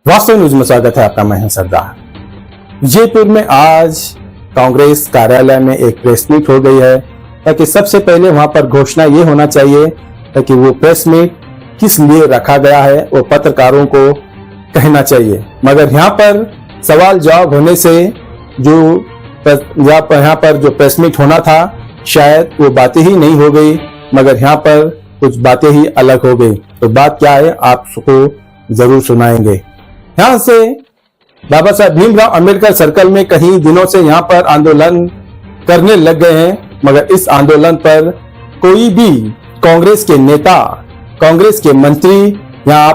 वास्तव न्यूज में स्वागत है आपका। मैं हूं सरदार। विजयपुर में आज कांग्रेस कार्यालय में एक प्रेस मीट हो गई है, ताकि सबसे पहले वहां पर घोषणा ये होना चाहिए ताकि वो प्रेस मीट किस लिए रखा गया है वो पत्रकारों को कहना चाहिए। मगर यहाँ पर सवाल जवाब होने से जो यहाँ पर जो प्रेस मीट होना था शायद वो बातें ही नहीं हो गई, मगर यहाँ पर कुछ बातें ही अलग हो गई। तो बात क्या है आपको जरूर सुनाएंगे। यहाँ से बाबा साहब भीमराव अंबेडकर सर्कल में कई दिनों से यहाँ पर आंदोलन करने लग गए हैं, मगर इस आंदोलन पर कोई भी कांग्रेस के नेता, कांग्रेस के मंत्री यहाँ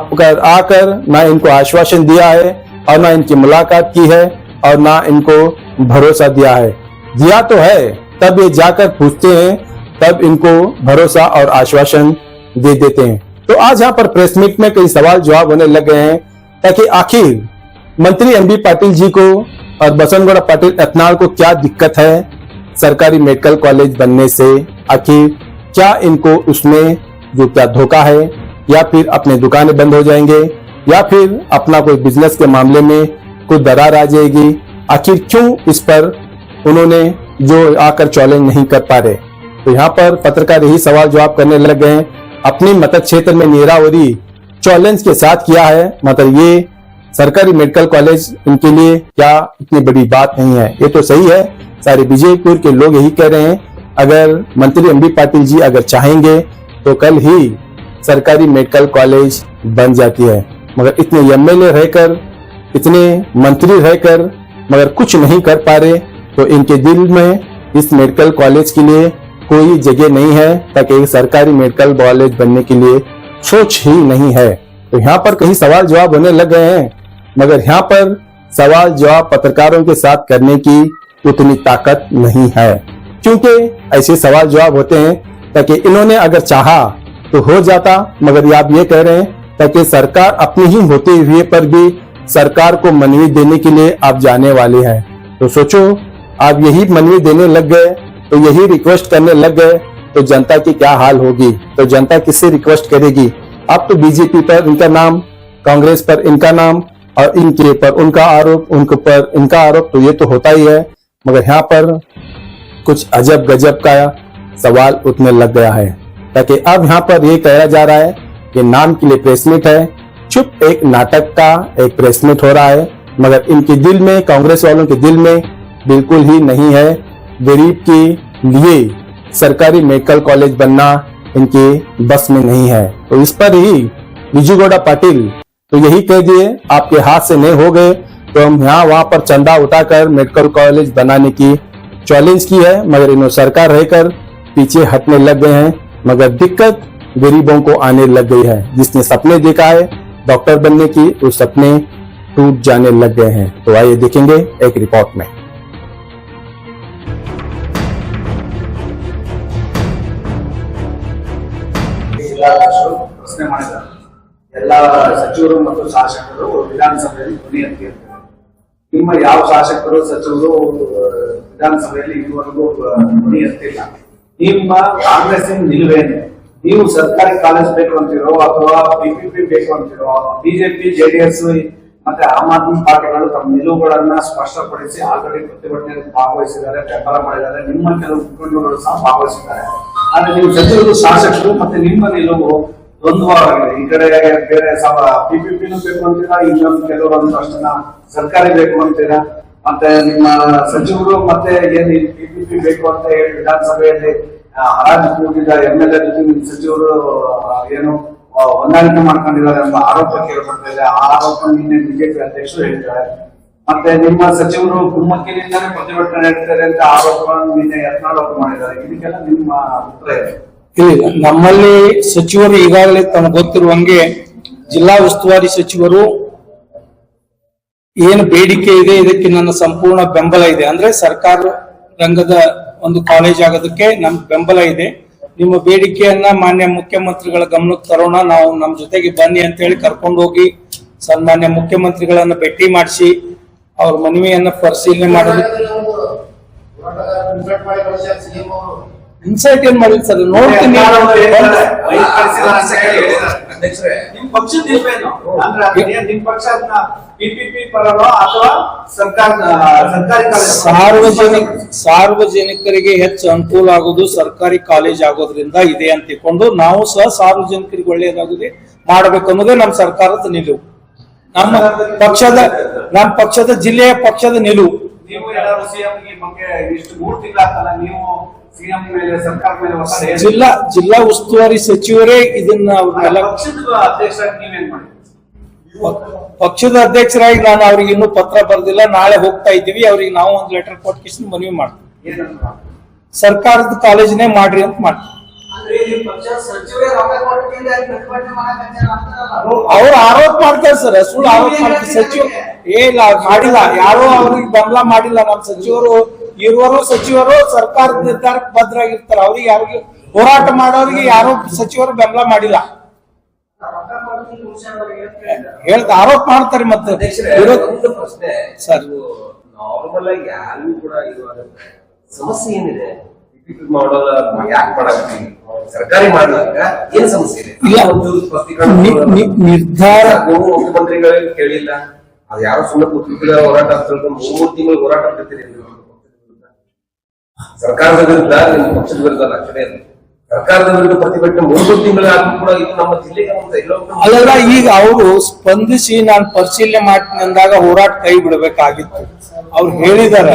आकर ना इनको आश्वासन दिया है और ना इनकी मुलाकात की है और ना इनको भरोसा दिया है। दिया तो है, तब ये जाकर पूछते हैं, तब इनको भरोसा और आश्वासन दे देते हैं। तो आज यहाँ पर प्रेस मीट में कई सवाल जवाब होने लग गए हैं, ताकि आखिर मंत्री एमबी पाटिल जी को और बसंतगौड़ा पाटिल एथनाल को क्या दिक्कत है सरकारी मेडिकल कॉलेज बनने से। आखिर क्या इनको उसमें जो क्या धोखा है, या फिर अपने दुकानें बंद हो जाएंगे, या फिर अपना कोई बिजनेस के मामले में कोई दरार आ जाएगी। आखिर क्यों इस पर उन्होंने जो आकर चैलेंज नहीं कर पा रहे। तो यहाँ पर पत्रकार यही सवाल जवाब करने लग गए हैं। अपनी मत क्षेत्र में नीरावरी चैलेंज के साथ किया है, मतलब ये सरकारी मेडिकल कॉलेज इनके लिए क्या इतनी बड़ी बात नहीं है। ये तो सही है, सारे विजयपुर के लोग यही कह रहे हैं। अगर मंत्री एमबी पाटिल जी अगर चाहेंगे तो कल ही सरकारी मेडिकल कॉलेज बन जाती है, मगर इतने एमएलए रहकर, इतने मंत्री रहकर मगर कुछ नहीं कर पा रहे। तो इनके दिल में इस मेडिकल कॉलेज के लिए कोई जगह नहीं है, ताकि सरकारी मेडिकल कॉलेज बनने के लिए सोच ही नहीं है। तो यहाँ पर कई सवाल जवाब होने लग गए हैं, मगर यहाँ पर सवाल जवाब पत्रकारों के साथ करने की उतनी ताकत नहीं है, क्योंकि ऐसे सवाल जवाब होते हैं ताकि इन्होंने अगर चाहा तो हो जाता, मगर आप ये कह रहे हैं ताकि सरकार अपनी ही होते हुए पर भी सरकार को मनवी देने के लिए आप जाने वाले हैं। तो सोचो, आप यही मनवी देने लग गए, तो यही रिक्वेस्ट करने लग गए, तो जनता की क्या हाल होगी। तो जनता किससे रिक्वेस्ट करेगी। अब तो बीजेपी पर इनका नाम, कांग्रेस पर इनका नाम और इनके पर उनका आरोप, उनके पर इनका आरोप, तो ये तो होता ही है। मगर यहाँ पर कुछ अजब गजब का सवाल उठने लग गया है, ताकि अब यहाँ पर ये कहा जा रहा है कि नाम के लिए प्रेस मीट है, चुप एक नाटक का एक प्रेस मीट हो रहा है, मगर इनके दिल में, कांग्रेस वालों के दिल में बिल्कुल ही नहीं है। गरीब के लिए सरकारी मेडिकल कॉलेज बनना इनके बस में नहीं है। तो इस पर ही विजयगौड़ा पाटिल तो यही कह दिए, आपके हाथ से नहीं हो गए तो हम यहाँ वहां पर चंदा उठाकर मेडिकल कॉलेज बनाने की चैलेंज की है, मगर इन्होंने सरकार रहकर पीछे हटने लग गए हैं। मगर दिक्कत गरीबों को आने लग गई है। जिसने सपने देखा है डॉक्टर बनने की, वो सपने टूट जाने लग गए हैं। तो आइए देखेंगे एक रिपोर्ट में। ಪ್ರಶ್ನೆ ಮಾಡಿದ್ದಾರೆ ಎಲ್ಲ ಸಚಿವರು ಮತ್ತು ಶಾಸಕರು ವಿಧಾನಸಭೆಯಲ್ಲಿ ಧ್ವನಿ ಎತ್ತಿರ್ತಾರೆ. ನಿಮ್ಮ ಯಾವ ಶಾಸಕರು ಸಚಿವರು ವಿಧಾನಸಭೆಯಲ್ಲಿ ಇದುವರೆಗೂ ಧ್ವನಿ ಎತ್ತಿಲ್ಲ. ನಿಮ್ಮ ಕಾಂಗ್ರೆಸ್ ನಿಲುವೇನು? ನೀವು ಸರ್ಕಾರಿ ಕಾಲೇಜ್ ಬೇಕು ಅಂತಿರೋ ಅಥವಾ ಬಿಪಿಪಿ ಬೇಕು ಅಂತಿರೋ? ಬಿಜೆಪಿ, ಜೆಡಿಎಸ್ ಮತ್ತೆ ಆಮ್ ಆದ್ಮಿ ಪಾರ್ಟಿಗಳು ತಮ್ಮ ನಿಲುವುಗಳನ್ನ ಸ್ಪಷ್ಟಪಡಿಸಿ ಆಲ್ರೆಡಿ ಪ್ರತಿಭಟನೆಯಲ್ಲಿ ಭಾಗವಹಿಸಿದ್ದಾರೆ, ಬೆಂಬಲ ಮಾಡಿದ್ದಾರೆ. ನಿಮ್ಮ ಕೆಲವು ಮುಖಂಡರುಗಳು ಸಹ ಭಾಗವಹಿಸಿದ್ದಾರೆ. ಆದ್ರೆ ನೀವು ಸಚಿವರು, ಶಾಸಕರು ಮತ್ತೆ ನಿಮ್ಮ ನಿಲುವು ದ್ವಂದ್ವವಾಗಿದೆ. ಈ ಕಡೆ ಬೇರೆ ಬಿಪಿಪಿನೂ ಬೇಕು ಅಂತೀರಾ, ಇನ್ನೊಂದು ಕೆಲವರು ಒಂದಷ್ಟನ್ನ ಸರ್ಕಾರಿ ಬೇಕು ಅಂತೀರಾ. ಮತ್ತೆ ನಿಮ್ಮ ಸಚಿವರು ಮತ್ತೆ ಏನ್ ಬಿಪಿಪಿ ಬೇಕು ಅಂತ ಹೇಳಿ ವಿಧಾನಸಭೆಯಲ್ಲಿ ಹರಾಜು ಕೂಗಿದ ಎಂಎಲ್ಎ ಜೊತೆ ನಿಮ್ಮ ಸಚಿವರು ಏನು ಹೊಂದಾಣಿಕೆ ಮಾಡ್ಕೊಂಡಿದ್ದಾರೆ ಎಂಬ ಆರೋಪ ಕೇಳ್ಬರ್ತಾ ಇದೆ. ಆ ಆರೋಪ ನಿನ್ನೆ ಬಿಜೆಪಿ ಅಧ್ಯಕ್ಷರು ಹೇಳಿದ್ದಾರೆ. ಮತ್ತೆ ನಿಮ್ಮ ಸಚಿವರು ಕುಮ್ಮಕ್ಕಿನಿಂದಾನೇ ಪ್ರತಿಭಟನೆ ನಡೆಸ್ತಾರೆ ಅಂತ ಆರೋಪಗಳನ್ನು ನಿನ್ನೆ ಯತ್ನಾಳ್ ಅವರು ಮಾಡಿದ್ದಾರೆ. ಇದಕ್ಕೆಲ್ಲ ನಿಮ್ಮ ಅಭಿಪ್ರಾಯ? ಇಲ್ಲ, ನಮ್ಮಲ್ಲಿ ಸಚಿವರು ಈಗಾಗಲೇ ತಮಗೆ ಗೊತ್ತಿರುವಂಗೆ ಜಿಲ್ಲಾ ಉಸ್ತುವಾರಿ ಸಚಿವರು ಏನು ಬೇಡಿಕೆ ಇದೆ ಇದಕ್ಕೆ ನನ್ನ ಸಂಪೂರ್ಣ ಬೆಂಬಲ ಇದೆ. ಅಂದ್ರೆ ಸರ್ಕಾರ ರಂಗದ ಒಂದು ಕಾಲೇಜ್ ಆಗೋದಕ್ಕೆ ನಮ್ ಬೆಂಬಲ ಇದೆ. ನಿಮ್ಮ ಬೇಡಿಕೆಯನ್ನ ಮಾನ್ಯ ಮುಖ್ಯಮಂತ್ರಿಗಳ ಗಮನಕ್ಕೆ ತರೋಣ, ನಾವು ನಮ್ಮ ಜೊತೆಗೆ ಬನ್ನಿ ಅಂತ ಹೇಳಿ ಕರ್ಕೊಂಡು ಹೋಗಿ ಸನ್ಮಾನ್ಯ ಮುಖ್ಯಮಂತ್ರಿಗಳನ್ನ ಭೇಟಿ ಮಾಡಿಸಿ ಅವ್ರ ಮನವಿಯನ್ನ ಪರಿಶೀಲನೆ ಮಾಡೋದು. ಇನ್ಸೈಟ್ ಏನ್ ಮಾಡಿಲ್ಲ ಸರ್, ನೋಡ್ತೀನಿ. ಅಧ್ಯಕ್ಷರೇ, ನಿಮ್ ಪಕ್ಷದ ನಿಲ್ವೇನು ಅಂದ್ರೆ ನಿಮ್ ಪಕ್ಷ ಅದನ್ನ ಪಿಪಿಪಿ ಪರನೋ ಅಥವಾ ಸರ್ಕಾರಿ ಸಾರ್ವಜನಿಕರಿಗೆ ಹೆಚ್ಚು ಅನುಕೂಲ ಆಗುವುದು ಸರ್ಕಾರಿ ಕಾಲೇಜ್ ಆಗೋದ್ರಿಂದ ಇದೆ ಅಂತ ತಿಳ್ಕೊಂಡು ನಾವು ಸಹ ಸಾರ್ವಜನಿಕರಿಗೆ ಒಳ್ಳೆಯದಾಗುದೇ ಮಾಡ್ಬೇಕು ಅನ್ನೋದೇ ನಮ್ಮ ಸರ್ಕಾರದ ನಿಲುವು, ನಮ್ಮ ಪಕ್ಷದ ಜಿಲ್ಲೆಯ ಪಕ್ಷದ ನಿಲುವು. ನೀವು ಎಲ್ಲರೂ ಸಿಎಂ ಬಗ್ಗೆ ಇಷ್ಟು 3 ತಿಂಗಳಾಗ್ತಲ್ಲ, ನೀವು ಸಿಎಂ ಮೇಲೆ ಸರ್ಕಾರ ಮೇಲೆ ಒತ್ತಡ ಜಿಲ್ಲಾ ಉಸ್ತುವಾರಿ ಸಚಿವರೇ ಇದನ್ನ ಪಕ್ಷದ ಅಧ್ಯಕ್ಷರಾಗಿ ನೀವೇನ್ ಮಾಡಿದ್ರಿ? ಪಕ್ಷದ ಅಧ್ಯಕ್ಷರಾಗಿ ನಾನು ಅವ್ರಿಗೆ ಇನ್ನೂ ಪತ್ರ ಬರ್ದಿಲ್ಲ, ನಾಳೆ ಹೋಗ್ತಾ ಇದ್ದೀವಿ, ಅವ್ರಿಗೆ ನಾವು ಒಂದು ಲೆಟರ್ ಕೊಟ್ಟು ಕಿಶನ್ ಮನವಿ ಮಾಡ್ತೀವಿ, ಸರ್ಕಾರದ ಕಾಲೇಜ್ನೇ ಮಾಡ್ರಿ ಅಂತ ಮಾಡ್ತೀವಿ. ಅವ್ರು ಆರೋಪ ಮಾಡ್ತಾರೆ ಸರ್, ಸುಳ್ಳು ಆರೋಪ ಮಾಡ್ತಾರೆ. ಸಚಿವ ಇಲ್ಲ ಮಾಡಿಲ್ಲ, ಯಾರೋ ಅವ್ರಿಗೆ ಬೆಂಬಲ ಮಾಡಿಲ್ಲ. ನಮ್ಮ ಸಚಿವರು ಸಚಿವರು ಸರ್ಕಾರದ ನಿರ್ಧಾರಕ್ಕೆ ಬದ್ಧರಾಗಿರ್ತಾರೆ. ಅವ್ರಿಗೆ ಯಾರಿಗೆ ಹೋರಾಟ ಮಾಡೋರಿಗೆ ಯಾರೋ ಸಚಿವರು ಬೆಂಬಲ ಮಾಡಿಲ್ಲ, ಹೇಳ್ತಾ ಆರೋಪ ಮಾಡ್ತಾರೆ. ಮತ್ತೆ ಪ್ರಶ್ನೆ ಸರ್, ನಾರ್ಮಲ್ ಆಗಿ ಯಾರಿಗೂ ಕೂಡ ಇರುವಾಗ ಸಮಸ್ಯೆ ಏನಿದೆ? ಮಾಡೋಲ್ಲ ಯಾಕೆ ಮಾಡಾಕ್ತೀವಿ? ಸರ್ಕಾರಿ ಮಾಡ್ಲಾಕ ಏನ್ ಸಮಸ್ಯೆ ಇದೆ? ನಿರ್ಧಾರ ಮುಖ್ಯಮಂತ್ರಿಗಳಿಗೆ ಕೇಳಿಲ್ಲ, ಅದು ಯಾರೋ ಸುಮ್ಮನೆ ಕೂತ್ಕೊಳ್ಳೋ ಹೋರಾಟ ಅಂತ 3 ತಿಂಗಳು ಹೋರಾಟ ಮಾಡ್ತೀರಿ ಸರ್ಕಾರದ ವಿರುದ್ಧ, ನಿಮ್ಮ ಪಕ್ಷದ ವಿರುದ್ಧ ಲಕ್ಷಣೆ ಇಲ್ಲ. ಸರ್ಕಾರದ ವಿರುದ್ಧ ಪ್ರತಿಭಟನೆ 3 ತಿಂಗಳಾದ್ರೂ ಕೂಡ ಇದು ನಮ್ಮ ಜಿಲ್ಲೆಗೆ ಅಲ್ಲ. ಈಗ ಅವರು ಸ್ಪಂದಿಸಿ ನಾನು ಪರಿಶೀಲನೆ ಮಾಡ್ತೀನಿ ಅಂದಾಗ ಹೋರಾಟ ಕೈ ಬಿಡಬೇಕಾಗಿತ್ತು. ಅವ್ರು ಹೇಳಿದ್ದಾರೆ,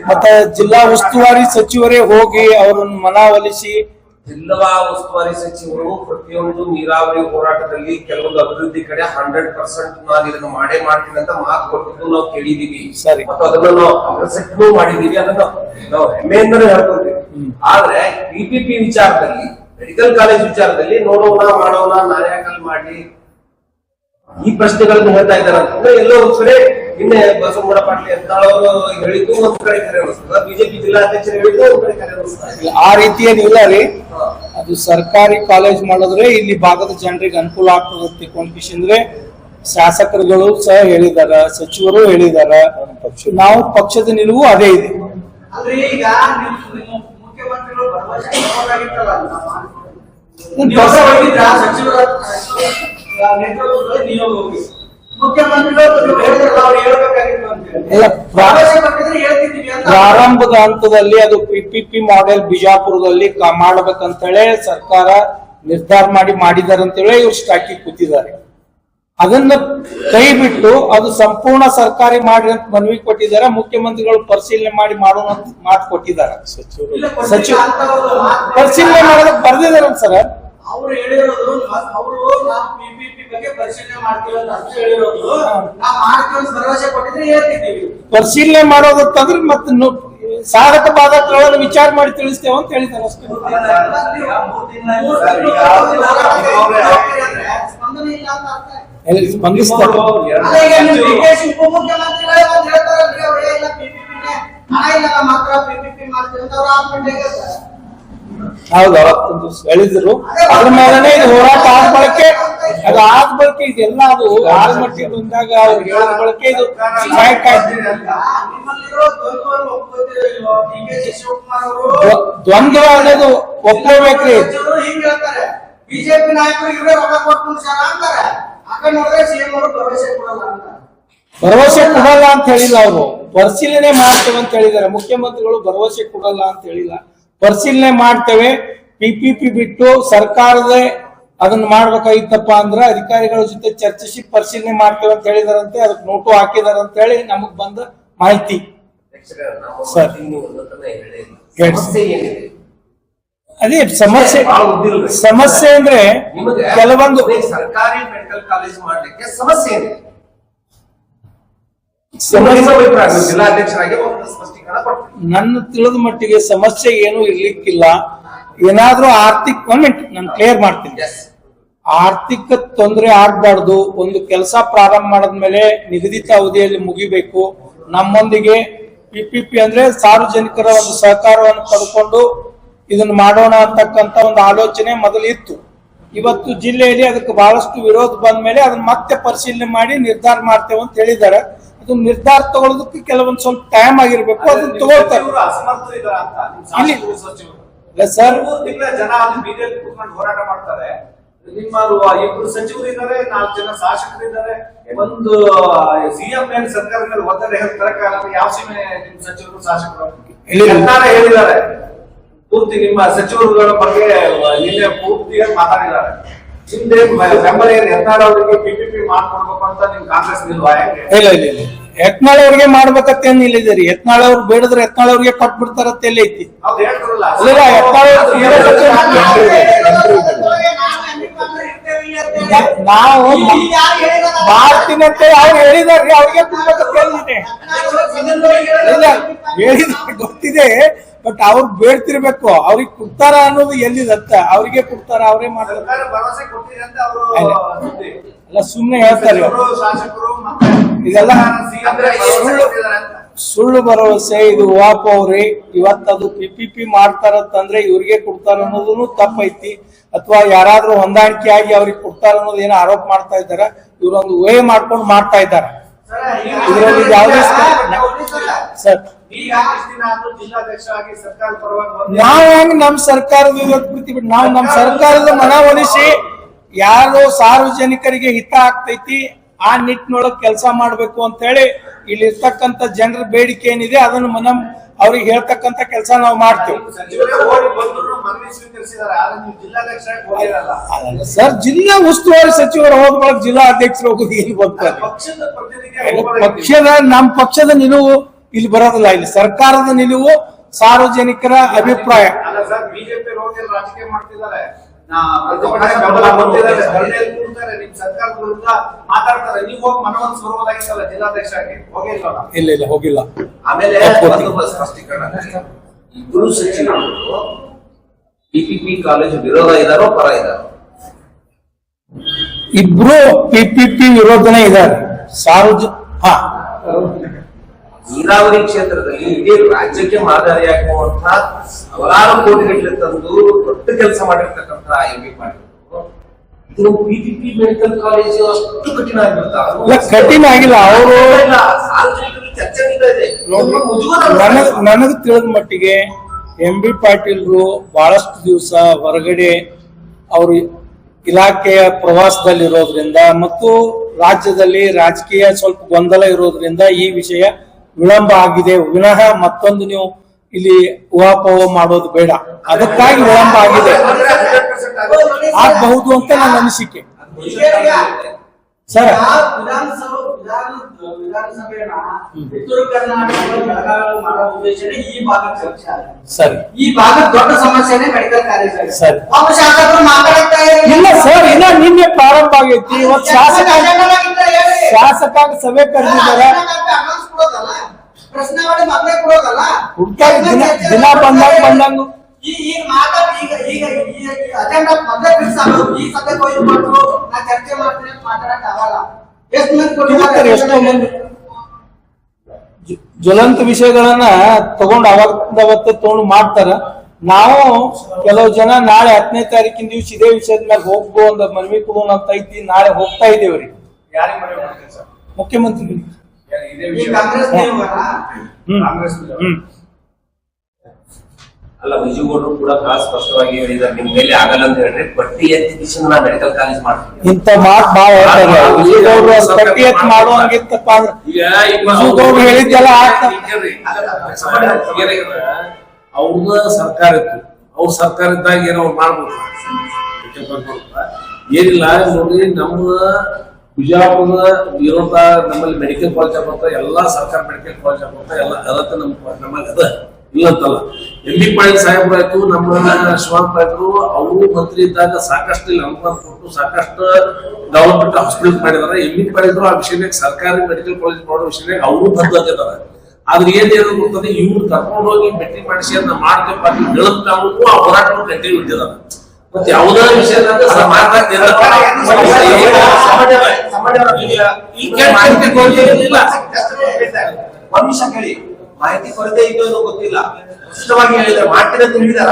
ಮತ್ತೆ ಜಿಲ್ಲಾ ಉಸ್ತುವಾರಿ ಸಚಿವರೇ ಹೋಗಿ ಅವರನ್ನು ಮನವೊಲಿಸಿ, ಜಿಲ್ಲಾ ಉಸ್ತುವಾರಿ ಸಚಿವರು ಪ್ರತಿಯೊಂದು ನೀರಾವರಿ ಹೋರಾಟದಲ್ಲಿ ಕೆಲವೊಂದು ಅಭಿವೃದ್ಧಿ ಕಡೆ 100% ನಾನು ಇದನ್ನು ಮಾಡೇ ಮಾಡ್ತೀನಿ ಅಂತ ಮಾತು ಕೊಟ್ಟಿದ್ದು ನಾವು ಕೇಳಿದೀವಿ. ಸರಿ, ಮತ್ತು ಅದನ್ನ ನಾವು ಅಗ್ರೆಸಿವ್ ಮಾಡಿದೀವಿ, ಅದನ್ನ ನಾವು ಹೆಮ್ಮೆಯಿಂದಲೇ ಹೇಳ್ಕೊಳ್ತೀವಿ. ಆದ್ರೆ ಪಿಪಿಪಿ ವಿಚಾರದಲ್ಲಿ, ಮೆಡಿಕಲ್ ಕಾಲೇಜ್ ವಿಚಾರದಲ್ಲಿ ನೋಡೋಣ ಮಾಡೋಣ ನಾನೇ ಯಾಕಲ್ಲಿ ಮಾಡಿ ಈ ಪ್ರಶ್ನೆಗಳನ್ನು ಹೇಳ್ತಾ ಇದ್ದಾರೆ ಅಂತಂದ್ರೆ ಎಲ್ಲೋ ಒಂದ್ ಕಡೆ ನಿನ್ನೆ ಬಸವನಗೌಡ ಪಾಟೀಲ್ ಯತ್ನಾಳ್ ಹೇಳಿದ್ದು ಒಂದ್ ಕಡೆ ಕರೆ ಅನಿಸ್ತದ, ಬಿಜೆಪಿ ಜಿಲ್ಲಾಧ್ಯಕ್ಷರು ಹೇಳಿದ್ದು ಒಂದ್ ಕಡೆ ಕರೆ ಅನಿಸ್ತದೆ. ಆ ರೀತಿಯೇನಿಲ್ಲ ರೀ. ಅದು ಸರ್ಕಾರಿ ಕಾಲೇಜ್ ಮಾಡಿದ್ರೆ ಇಲ್ಲಿ ಭಾಗದ ಜನರಿಗೆ ಅನುಕೂಲ ಆಗ್ತದೆ ಕೊಂಡ್ಕಿಸಿಂದ್ರೆ ಶಾಸಕರುಗಳು ಸಹ ಹೇಳಿದಾರ, ಸಚಿವರು ಹೇಳಿದಾರ, ನಾವು ಪಕ್ಷದ ನಿಲುವು ಅದೇ ಇದೆ. ಅಂದ್ರೆ ಈಗ ಮುಖ್ಯಮಂತ್ರಿಗಳು ಭರವಸೆ ಪ್ರಾರಂಭದ ಹಂತದಲ್ಲಿ ಅದು ಪಿಪಿಪಿ ಮಾಡೆಲ್ ಬಿಜಾಪುರದಲ್ಲಿ ಮಾಡ್ಬೇಕಂತೇಳಿ ಸರ್ಕಾರ ನಿರ್ಧಾರ ಮಾಡಿದಾರೆ ಅಂತೇಳಿ ಇವ್ರು ಸ್ಟಾಕಿ ಕೂತಿದ್ದಾರೆ. ಅದನ್ನ ಕೈ ಬಿಟ್ಟು ಅದು ಸಂಪೂರ್ಣ ಸರ್ಕಾರಿ ಮಾಡ್ರಿ ಅಂತ ಮನವಿ ಕೊಟ್ಟಿದ್ದಾರೆ. ಮುಖ್ಯಮಂತ್ರಿಗಳು ಪರಿಶೀಲನೆ ಮಾಡಿ ಮಾಡೋಣ ಅಂತ ಮಾತು ಕೊಟ್ಟಿದ್ದಾರೆ. ಸಚಿವ ಪರಿಶೀಲನೆ ಮಾಡೋದಕ್ಕೆ ಬರ್ದಿದ್ದಾರೆ ಸರ್. ಅವ್ರು ಹೇಳಿರೋದು ಅವರು ನಾವು ಪಿಪಿಪಿ ಬಗ್ಗೆ ಪರಿಶೀಲನೆ ಮಾಡ್ತೀವಿ ಅಂತ ಹೇಳಿರೋದು, ನಾವು ಮಾಡ್ತೀವಿ ಅಂತ ಭರವಸೆ ಕೊಟ್ಟಿದ್ರೆ ಹೇಳ್ತಿದ್ದೀವಿ. ಪರಿಶೀಲನೆ ಮಾಡೋದಂತಂದ್ರೆ ಮತ್ತೆ ಸಾಧಕ ಬಾಧಕಗಳನ್ನು ವಿಚಾರ ಮಾಡಿ ತಿಳಿಸ್ತೇವೆ ಅಂತ ಹೇಳಿದ್ದಾರೆ ಅಷ್ಟೇ. ಸ್ಪಂದಿಸ್ತಾರೆ. ಹೌದು, ಅವತ್ತೊಂದು ಹೇಳಿದ್ರು. ಅದ್ರ ಮೇಲೆ ಇದು ಹೋರಾಟ ಆದ ಬಳಕೆ, ಅದು ಆದ ಬಳಕೆ ಇದೆಲ್ಲ ಅದು ಆಲ್ಮಟ್ಟಿ ಬಂದಾಗ ಅವ್ರು ಹೇಳಿದ ಬಳಕೆ ಇದು ದ್ವಂದ್ವ ಅನ್ನೋದು ಒಪ್ಕೋಬೇಕ್ರಿ. ಬಿಜೆಪಿ ನಾಯಕರು ಇವರೇ ರೊಕ್ಕ ಕೊಟ್ಟು ಅಂತಾರೆ, ಆಗ ನೋಡಿದ್ರೆ ಸಿಎಂ ಅವರು ಭರವಸೆ ಕೊಡಲ್ಲ ಅಂತ. ಭರವಸೆ ಕೊಡಲ್ಲ ಅಂತ ಹೇಳಿಲ್ಲ, ಅವರು ಪರಿಶೀಲನೆ ಮಾಡ್ತೇವೆ ಅಂತ ಹೇಳಿದ್ದಾರೆ. ಮುಖ್ಯಮಂತ್ರಿಗಳು ಭರವಸೆ ಕೊಡಲ್ಲ ಅಂತ ಹೇಳಿಲ್ಲ, ಪರಿಶೀಲನೆ ಮಾಡ್ತೇವೆ. ಪಿಪಿಪಿ ಬಿಟ್ಟು ಸರ್ಕಾರದೇ ಅದನ್ನ ಮಾಡ್ಬೇಕಾಗಿತ್ತಪ್ಪ ಅಂದ್ರೆ ಅಧಿಕಾರಿಗಳ ಜೊತೆ ಚರ್ಚಿಸಿ ಪರಿಶೀಲನೆ ಮಾಡ್ತೇವೆ ಅಂತ ಹೇಳಿದಾರಂತೆ. ಅದಕ್ಕೆ ನೋಟು ಹಾಕಿದಾರೆ ಅಂತ ಹೇಳಿ ನಮಗ್ ಬಂದ ಮಾಹಿತಿ. ಸರ್, ಅದೇ ಸಮಸ್ಯೆ ಅಂದ್ರೆ ಕೆಲವೊಂದು ಸರ್ಕಾರಿ ಮೆಡಿಕಲ್ ಕಾಲೇಜ್ ಮಾಡ್ಲಿಕ್ಕೆ ಸಮಸ್ಯೆ ಇದೆ. ನನ್ನ ತಿಳಿದ ಮಟ್ಟಿಗೆ ಸಮಸ್ಯೆ ಏನು ಇರ್ಲಿಕ್ಕಿಲ್ಲ. ಏನಾದ್ರೂ ಆರ್ಥಿಕ ನಾನು ಕ್ಲಿಯರ್ ಮಾಡ್ತೀನಿ, ಆರ್ಥಿಕ ತೊಂದರೆ ಆಗ್ಬಾರ್ದು. ಒಂದು ಕೆಲಸ ಪ್ರಾರಂಭ ಮಾಡಿದ್ಮೇಲೆ ನಿಗದಿತ ಅವಧಿಯಲ್ಲಿ ಮುಗಿಬೇಕು. ನಮ್ಮೊಂದಿಗೆ ಪಿಪಿಪಿ ಅಂದ್ರೆ ಸಾರ್ವಜನಿಕರ ಒಂದು ಸಹಕಾರವನ್ನು ಪಡ್ಕೊಂಡು ಇದನ್ನು ಮಾಡೋಣ ಅಂತಕ್ಕಂತ ಒಂದು ಆಲೋಚನೆ ಮೊದಲಿತ್ತು. ಇವತ್ತು ಜಿಲ್ಲೆಯಲ್ಲಿ ಅದಕ್ಕೆ ಬಹಳಷ್ಟು ವಿರೋಧ ಬಂದ ಮೇಲೆ ಅದನ್ನ ಮತ್ತೆ ಪರಿಶೀಲನೆ ಮಾಡಿ ನಿರ್ಧಾರ ಮಾಡ್ತೇವೆ ಅಂತ ಹೇಳಿದ್ದಾರೆ. ಅದು ನಿರ್ಧಾರ ತಗೊಳ್ಳೋದಕ್ಕೆ ಕೆಲವೊಂದು ಸ್ವಲ್ಪ ಟೈಮ್ ಆಗಿರ್ಬೇಕು, ಅದನ್ನ ತಗೊಳ್ತಾರೆ. ಸರ್, 3 ತಿಂಗಳ ಜನ ಬಿಜೆಪಿ ಕೂತ್ಕೊಂಡು ಹೋರಾಟ ಮಾಡ್ತಾರೆ. ನಿಮ್ಮ ಇಬ್ರು ಸಚಿವರು ಇದ್ದಾರೆ, 4 ಜನ ಶಾಸಕರಿದ್ದಾರೆ, ಒಂದು ಸಿಎಂ ಮೇಲೆ ಸರ್ಕಾರದ ಮೇಲೆ ಒತ್ತಡ ತರಕಾಲ ಯಾವ ಸೀಮೆ ನಿಮ್ ಸಚಿವರು ಶಾಸಕರು ಸರ್ಕಾರ ಹೇಳಿದ್ದಾರೆ. ಪೂರ್ತಿ ನಿಮ್ಮ ಸಚಿವರುಗಳ ಬಗ್ಗೆ ನಿನ್ನೆ ಪೂರ್ತಿಯಾಗಿ ಮಾತಾಡಿದ್ದಾರೆ. ಹಿಂದೆ ಬೆಂಬಲ ಯತ್ನಾಳ್ ಅವರಿಗೆ ಪಿಪಿಪಿ ಮಾಡ್ಕೊಡ್ಬೇಕು ಅಂತ ನಿಮ್ ಕಾಂಗ್ರೆಸ್ ನಿಲ್ವಾ? ಇಲ್ಲ ಯತ್ನಾಳ್ ಅವ್ರಿಗೆ ಮಾಡ್ಬೇಕತ್ತೇನ್ ಇಲ್ಲಿದ್ದೀರಿ. ಯತ್ನಾಳ್ ಅವ್ರು ಬೇಡದ್ರೆ ಯತ್ನಾಳ್ ಅವ್ರಿಗೆ ಕೊಟ್ಬಿಡ್ತಾರತ್ತೆ ಎಲ್ಲ ಐತಿ. ಅವ್ರು ಹೇಳ್ತಾರಲ್ಲ ನಾವು ಮಾಡ್ತೀನಿ ಅಂತ ಅವ್ರು ಹೇಳಿದಾರ್ರಿ, ಅವ್ರಿಗೆ ಕೊಡ್ಬೇಕಂತ ಹೇಳಿದ್ರೆ ಗೊತ್ತಿದೆ. ಬಟ್ ಅವ್ರು ಬೇಡ್ತಿರ್ಬೇಕು, ಅವ್ರಿಗೆ ಕೊಡ್ತಾರ ಅನ್ನೋದು ಎಲ್ಲಿದತ್ತ, ಅವ್ರಿಗೆ ಕೊಡ್ತಾರ, ಅವರೇ ಮಾಡ್ತಾರೆ. ಭರವಸೆ ಕೊಟ್ಟಿದೆ ಅಂತ ಅವರು ಅಲ್ಲ ಸುಮ್ನೆ ಹೇಳ್ತಾರೆ. ಇದೆಲ್ಲ ಸುಳ್ಳು ಭರವಸೆ, ಇದು ಊಹಾಪೋಹರಿ. ಇವತ್ತದು ಪಿಪಿಪಿ ಮಾಡ್ತಾರಂತಂದ್ರೆ ಇವ್ರಿಗೆ ಕೊಡ್ತಾರ ಅನ್ನೋದು ತಪ್ಪೈತಿ, ಅಥವಾ ಯಾರಾದ್ರೂ ಹೊಂದಾಣಿಕೆ ಆಗಿ ಅವ್ರಿಗೆ ಕೊಡ್ತಾರ ಅನ್ನೋದು ಏನೋ ಆರೋಪ ಮಾಡ್ತಾ ಇದಾರೆ. ಇವ್ರೊಂದು ಊಹೆ ಮಾಡ್ಕೊಂಡು ಮಾಡ್ತಾ ಇದ್ದಾರೆ. ಇದರಲ್ಲಿ ಯಾವುದೇ ಸರ್ ನಾವ್ ಹೆಂಗ್ ನಮ್ ಸರ್ಕಾರದ ಬಿಡ್ತೀವಿ, ನಾವು ನಮ್ ಸರ್ಕಾರದ ಮನವೊಲಿಸಿ ಯಾರು ಸಾರ್ವಜನಿಕರಿಗೆ ಹಿತ ಆಗ್ತೈತಿ ಆ ನಿಟ್ಟಿನೊಳಗೆ ಕೆಲಸ ಮಾಡ್ಬೇಕು ಅಂತ ಹೇಳಿ ಇಲ್ಲಿ ಇರ್ತಕ್ಕಂಥ ಜನರ ಬೇಡಿಕೆ ಏನಿದೆ ಅದನ್ನು ಅವ್ರಿಗೆ ಹೇಳ್ತಕ್ಕಂಥ ಕೆಲಸ ನಾವು ಮಾಡ್ತೇವೆ. ಸರ್ ಜಿಲ್ಲಾ ಉಸ್ತುವಾರಿ ಸಚಿವರು ಹೋದ ಜಿಲ್ಲಾ ಅಧ್ಯಕ್ಷರು ಹೋಗೋದು ಇಲ್ಲಿ ಬರ್ತಾರೆ. ನಮ್ಮ ಪಕ್ಷದ ನಿಲುವು ಇಲ್ಲಿ ಬರೋದಿಲ್ಲ. ಇಲ್ಲಿ ಸರ್ಕಾರದ ನಿಲುವು, ಸಾರ್ವಜನಿಕರ ಅಭಿಪ್ರಾಯ. ಬಿಜೆಪಿ ರಾಜಕೀಯ ಮಾಡ್ತಿದ್ದಾರೆ, ಮಾತಾಡ್ತಾರೆ. ನೀವು ಹೋಗಿ ಮನವೊಲಿಸಿ ಬರುವುದಾಗಿತ್ತಲ್ಲ ಜಿಲ್ಲಾಧ್ಯಕ್ಷ ಆಗಿ, ಇಲ್ಲ ಹೋಗಿಲ್ಲ. ಆಮೇಲೆ ಸ್ಪಷ್ಟೀಕರಣ, ಇಬ್ಬರು ಸಚಿವರು ಪಿಪಿಪಿ ಕಾಲೇಜ್ ವಿರೋಧ ಇದಾರೋ ಪರ ಇದಾರೋ? ಇಬ್ರು ಪಿಪಿಪಿ ವಿರೋಧನೇ ಇದ್ದಾರೆ. ನೀರಾವರಿ ಕ್ಷೇತ್ರದಲ್ಲಿ ಇಡೀ ರಾಜ್ಯಕ್ಕೆ ಮಾದರಿಯಾಗುವಂತಹ ಸಾವಿರಾರು ಕೋಟಿಗಟ್ಟಲೆ ತಂದು ದೊಡ್ಡ ಕೆಲಸ ಮಾಡಿರ್ತಕ್ಕಂಥ ಎಂ.ಬಿ. ಪಾಟೀಲ್ ಇದು ಪಿಪಿಪಿ ಮೆಡಿಕಲ್ ಕಾಲೇಜು ಅಷ್ಟು ಕಠಿಣ ಆಗಿರ್ತಾರೆ. ಕಠಿಣ ಆಗಿಲ್ಲ. ಅವರು ಸಾರ್ವಜನಿಕರಿಗೆ ಚರ್ಚೆ ಇದೆ. ನನಗೆ ತಿಳಿದ ಮಟ್ಟಿಗೆ ಎಂ.ಬಿ. ಪಾಟೀಲ್ರು ಬಹಳಷ್ಟು ದಿವಸ ಹೊರಗಡೆ ಅವರು ಇಲಾಖೆಯ ಪ್ರವಾಸದಲ್ಲಿರೋದ್ರಿಂದ ಮತ್ತು ರಾಜ್ಯದಲ್ಲಿ ರಾಜಕೀಯ ಸ್ವಲ್ಪ ಗೊಂದಲ ಇರೋದ್ರಿಂದ ಈ ವಿಷಯ ವಿಳಂಬ ಆಗಿದೆ ವಿನಃ ಮತ್ತೊಂದು ನೀವು ಇಲ್ಲಿ ಊಹಾಪೋಹ ಮಾಡೋದು ಬೇಡ. ಅದಕ್ಕಾಗಿ ವಿಳಂಬ ಆಗಿದೆ ಆಗಬಹುದು ಅಂತ ನನ್ನ ಅನಿಸಿಕೆ. ಸರ್ ಉತ್ತರ ಕರ್ನಾಟಕ ಬೆಳಗಾವಿ ಮಾಡೋ ಉದ್ದೇಶನೇ ಈ ಭಾಗದ ಸಮಸ್ಯೆ. ಸರಿ, ಈ ಭಾಗದ ದೊಡ್ಡ ಸಮಸ್ಯೆನೇ ಮೆಡಿಕಲ್ ಕಾಲೇಜ್. ಸರಿ, ಶಾಸಕರು ಮಾತಾಡ್ತಾ ಇಲ್ಲ ಸರ್, ಇನ್ನ ನಿನ್ನೆ ಪ್ರಾರಂಭ ಆಗೈತಿ. ಇವತ್ತು ಶಾಸಕ ಸಭೆ ಕರೆದಿದ್ದಾರೆ. ಪ್ರಶ್ನಾವಳಿ ಮಕ್ಕಳೇ ಕೊಡೋದಲ್ಲ, ದಿನ ಬಂದಂಗ ಈಗ ಅಜೆಂಡಾ ಮೊದಲೇ ಫಿಕ್ಸ್ ಆಗೋದು. ಈ ಸಭೆ ಕೊಯ್ದು ಮಾಡ್ರು ನಾ ಚರ್ಚೆ ಮಾಡ್ತೀನಿ ಅಂತ ಮಾತಾಡಕ್ ಆಗಲ್ಲ. ಎಷ್ಟು ಮಂದಿ ಕೊಟ್ಟಿದ್ದಾರೆ? ಎಷ್ಟೋ ಮಂದಿ ಜ್ವಲಂತ ವಿಷಯಗಳನ್ನ ತಗೊಂಡು ಅವತ್ತು ತಗೊಂಡು ಮಾಡ್ತಾರ. ನಾವು ಕೆಲವು ಜನ ನಾಳೆ 10ನೇ ತಾರೀಕಿನ ದಿವಸ ಇದೇ ವಿಷಯದ ಮೇಲೆ ಹೋಗ್ಬೋ ಒಂದು ಮನವಿ ಕೊಡೋಣ ಅಂತ ಐತಿ. ನಾಳೆ ಹೋಗ್ತಾ ಇದ್ದೇವ್ರಿ ಮುಖ್ಯಮಂತ್ರಿಗಳಿಗೆ. ಅಲ್ಲ, ವಿಜಯಗೌಡರು ಕೂಡ ಕ್ಲಾಸ್ ಸ್ಪಷ್ಟವಾಗಿ ಹೇಳಿದ್ದಾರೆ, ನಿಮ್ ಮೇಲೆ ಆಗಲ್ಲ ಅಂತ ಹೇಳ್ರಿ, ಪಟ್ಟಿ ಎತ್ತಿ ನಾ ಮೆಡಿಕಲ್ ಕಾಲೇಜ್ ಮಾಡ್ತೀನಿ ಇಂತ ಮಾತು ಬಾಳ ಪಟ್ಟಿ ಎತ್ತಿ ಮಾಡುವಂಗಿತ್ತಪ್ಪ ಅಂದ್ರೆ ಹೇಳಿದ್ದೆಲ್ಲ ಅವ್ರದ ಸರ್ಕಾರ ಇತ್ತು, ಅವ್ರ ಸರ್ಕಾರ ಇದ್ದಾಗ ಏನೋ ಮಾಡ್ಬೋದು. ಏನಿಲ್ಲ ನೋಡಿ, ನಮ್ಮ ಬಿಜಾಪುರ ಇರೋಂತ ನಮ್ಮಲ್ಲಿ ಮೆಡಿಕಲ್ ಕಾಲೇಜ್ ಆಗ್ಬರ್ತ, ಎಲ್ಲಾ ಸರ್ಕಾರ ಮೆಡಿಕಲ್ ಕಾಲೇಜ್ ಆಗ್ಬರ್ತ, ಎಲ್ಲ ಅದಕ್ಕೆ ನಮ್ಮಲ್ಲಿ ಅದ ಇಲ್ಲಂತಲ್ಲ. ಎಂ.ಬಿ. ಪಾಟೀಲ್ ಸಾಹೇಬ್ರು ಆಯ್ತು, ನಮ್ಮ ಶಿವಾನಂದ ಪಾಟೀಲ್ರು ಅವರು ಮಂತ್ರಿ ಇದ್ದಾಗ ಸಾಕಷ್ಟು ಇಲ್ಲಿ ಅನುದಾನ ಕೊಟ್ಟು ಸಾಕಷ್ಟು ಡೆವಲಪ್ಮೆಂಟ್ ಹಾಸ್ಪಿಟಲ್ ಮಾಡಿದಾರೆ. ಎಂ.ಬಿ. ಪಾಟೀಲ್ರು ಆ ವಿಷಯಕ್ಕೆ ಸರ್ಕಾರಿ ಮೆಡಿಕಲ್ ಕಾಲೇಜ್ ಮಾಡೋ ವಿಷಯಕ್ಕೆ ಅವರು ಬದ್ಧತಿದ್ದಾರೆ. ಆದ್ರೆ ಏನ್ ಗೊತ್ತದೆ, ಇವ್ರು ಕರ್ಕೊಂಡೋಗಿ ಭೇಟಿ ಮಾಡಿಸಿ ಅದನ್ನ ಮಾಡ್ತೇವೆ ಪಾಟೀಲ್ ಹೇಳುತ್ತ ಆ ಹೋರಾಟ ಕಂಟಿನ್ಯೂ ಇಟ್ಟಿದ್ದಾರೆ. ಮತ್ತೆ ಯಾವುದೇ ವಿಷಯದಾಗ ಮನುಷ್ಯ ಕೇಳಿ ಮಾಹಿತಿ ಕೊರತೆ ಇದ್ದು ಅನ್ನೋ ಗೊತ್ತಿಲ್ಲ, ಸ್ಪಷ್ಟವಾಗಿ ಹೇಳಿದ್ರೆ ಮಾಡ್ತೀನಿ ಅಂತ ಹೇಳಿದಾರ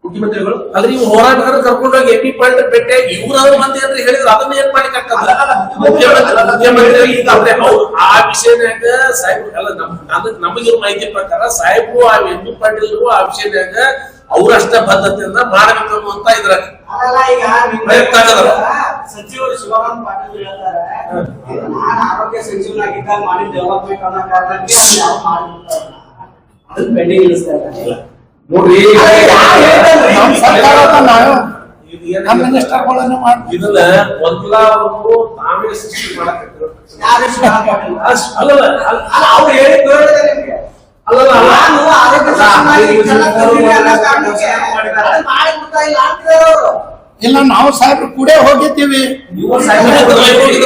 ಮುಖ್ಯಮಂತ್ರಿಗಳು. ಆದ್ರೆ ಇವ್ರು ಹೋರಾಟಗಾರ ಕರ್ಕೊಂಡೋಗಿ ಎಂ.ಬಿ. ಪಾಟೀಲ್ ಭೇಟಿಯಾಗಿ ಇವ್ರಾದ್ರು ಮಂದಿ ಅಂದ್ರೆ ಹೇಳಿದ್ರೆ ಅದನ್ನ ಏನ್ ಮಾಡ್ಲಿಕ್ಕೆ ಆಗ್ತದ? ಮುಖ್ಯಮಂತ್ರಿ ಈಗ ಆ ವಿಷಯದಾಗ ಸಾಹೇಬ್ ಅಲ್ಲ ನಮಗಿರೋ ಮಾಹಿತಿ ಪ್ರಕಾರ ಸಾಹೇಬರು ಆ ಎಂ ಬಿ ಪಾಟೀಲ್ ಆ ವಿಷಯದಾಗ ಅವರಷ್ಟ ಬದ್ಧತೆಯಿಂದ ಮಾಡಬೇಕು ಅನ್ನುವಂತ ಇದ್ರಾಗ ಅಲ್ಲ, ಈಗ ಪ್ರಯತ್ನ ಆಗಲ್ಲ. ಸಚಿವರು ಶಿವರಾಮ್ ಪಾಟೀಲ್ ಹೇಳ್ತಾರೆ ನಾನು ಆರೋಗ್ಯ ಸಚಿವನಾಗಿದ್ದಾಗ ಮಾಡಿದ ಡೆವಲಪ್ಮೆಂಟ್ ಅನ್ನೋ ಕಾರಣಕ್ಕೆ ಯಾವ ಮಾಡಿರ್ತಾರೆ ಅದನ್ನ ಪೆಂಡಿಂಗ್ ಇಳಿಸ್ತಾ ಇದ್ದಾರೆ. ನೋಡ್ರಿ ನಮ್ಮ ಸರ್ಕಾರದ ನಾವು ನಮ್ಮ ಮಿನಿಸ್ಟರ್ಗಳನ್ನು ಮಾಡಿ ಇದನ್ನ ಮೊದಲ ಅವರು ತಾವೇ ಸೃಷ್ಟಿ ಮಾಡಕ್ಕೆ ಯಾರು ಶಿವರಾಮ್ ಪಾಟೀಲ್ ಅಲ್ಲಲ್ಲ ಅಲ್ಲ ಅವ್ರು ಹೇಳಿದ್ ನೋಡಿದ್ರೆ ನಿಮ್ಗೆ ಅಲ್ಲಲ್ಲ ನಾನು ಆರೋಗ್ಯ ಸಚಿವನಾಗಿದ್ದೆಲ್ಲ ಕೊಡ್ತೀನಿ ಅನ್ನೋ ಕಾರಣಕ್ಕೆ ಅದನ್ನ ಮಾಡಿಬಿಡ್ತಾ ಇಲ್ಲ ಅಂತಿದ್ದಾರೆ ಅವರು. ಇಲ್ಲ ನಾವು ಸಾಹೇಬ್ರು ಕೂಡ ಹೋಗಿದ್ದೀವಿ. ನೀವು ಸಾಹೇಬ್ರು ಈಗ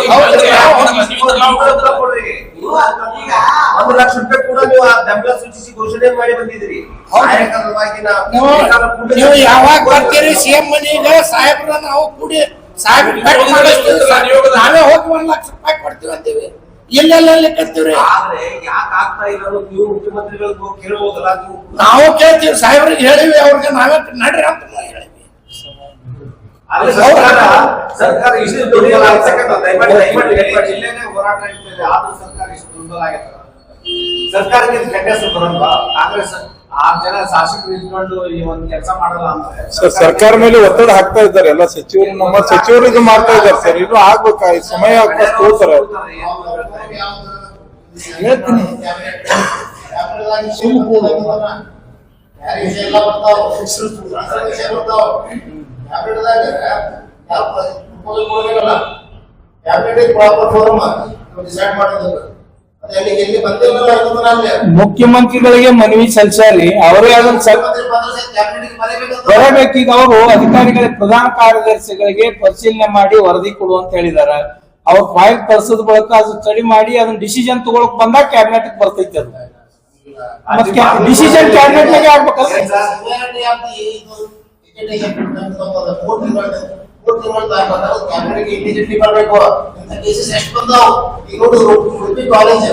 1 ಲಕ್ಷ ರೂಪಾಯಿ ಕೂಡ ನೀವು ಆ ಬೆಂಬಲ ಸೂಚಿಸಿ ಘೋಷಣೆ ಮಾಡಿ ಬಂದಿದ್ರಿ. ಕಾರ್ಯಕ್ರಮವಾಗಿ ನೀವು ಯಾವಾಗ ಬರ್ತೀರಿ ಸಿಎಂ ಮನೆಗೆ ಸಾಹೇಬ್ರ ನಾವು ಕೂಡಿ ಸಾಹೇಬ್ರ ನಾವೇ ಹೋಗಿ 1 ಲಕ್ಷ ರೂಪಾಯಿ ಕೊಡ್ತೀವಿ ಅಂತೀವಿ. ಎಲ್ಲೆಲ್ಲ ಲೆಕ್ಕತ್ತೀವ್ರಿ ಆದ್ರೆ ಯಾಕೆ ಆಗ್ತಾ ಇಲ್ಲ ಅನ್ನೋದು ನೀವು ಮುಖ್ಯಮಂತ್ರಿಗಳು ಕೇಳಬಹುದಲ್ಲ. ನೀವು ನಾವು ಕೇಳ್ತೀವಿ ಸಾಹೇಬ್ರಿಗೆ ಹೇಳಿವಿ ಅವ್ರಿಗೆ ನಾವೇ ನಡ್ರಿ ಅಂತ ಹೇಳಿವಿ. ಆದ್ರೆ ಸರ್ಕಾರ ಇಷ್ಟು ದುರ್ಬಲ ಆಗ್ತಕ್ಕಂಥ ಜಿಲ್ಲೆನೇ ಹೋರಾಟ ಇರ್ತದೆ. ಆದ್ರೂ ಸರ್ಕಾರ ಇಷ್ಟು ದುರ್ಬಲ ಆಗೈತೆ. ಸರ್ಕಾರಕ್ಕೆ ಕೆಟ್ಟ ಬರಲ್ವಾ? ಕಾಂಗ್ರೆಸ್ 6 ಜನ ಶಾಸಕರು ಇಟ್ಕೊಂಡು ಈ ಒಂದು ಕೆಲಸ ಮಾಡಲ್ಲ ಅಂದ್ರೆ ಸರ್ಕಾರ ಮೇಲೆ ಒತ್ತಡ ಹಾಕ್ತಾ ಇದ್ದಾರೆ. ಎಲ್ಲ ಸಚಿವರು ನಮ್ಮ ಸಚಿವರು ಇದು ಮಾಡ್ತಾ ಇದ್ದಾರೆ ಸರ್. ಇದು ಆಗ್ಬೇಕಾ ಸಮಯ ಆಗ್ಬೇಕು ಹೋಗ್ತಾರೆ. ಹೇಳ್ತೀನಿ ಮುಖ್ಯಮಂತ್ರಿಗಳಿಗೆ ಮನವಿ ಸಲ್ಲಿಸ್ಯಾರಿ. ಅವರೇ ಅದನ್ನ ಬರಬೇಕೀಗ. ಅವರು ಅಧಿಕಾರಿಗಳಿಗೆ ಪ್ರಧಾನ ಕಾರ್ಯದರ್ಶಿಗಳಿಗೆ ಪರಿಶೀಲನೆ ಮಾಡಿ ವರದಿ ಕೊಡು ಅಂತ ಹೇಳಿದಾರೆ. ಅವ್ರ ಫೈಲ್ ಕಳ್ಸದ ಬಳಿಕ ಅದು ಸ್ಟಡಿ ಮಾಡಿ ಅದನ್ನ ಡಿಸಿಷನ್ ತಗೊಳಕ್ ಬಂದಾಗ ಕ್ಯಾಬಿನೆಟ್ ಬರ್ತೈತೆ. ಅದು ಮತ್ತೆ ಡಿಸಿಷನ್ ಕ್ಯಾಬಿನೆಟ್ ನಾಗೆ ಆಗ್ಬೇಕಲ್ಲ. ಕಾಲೇಜ್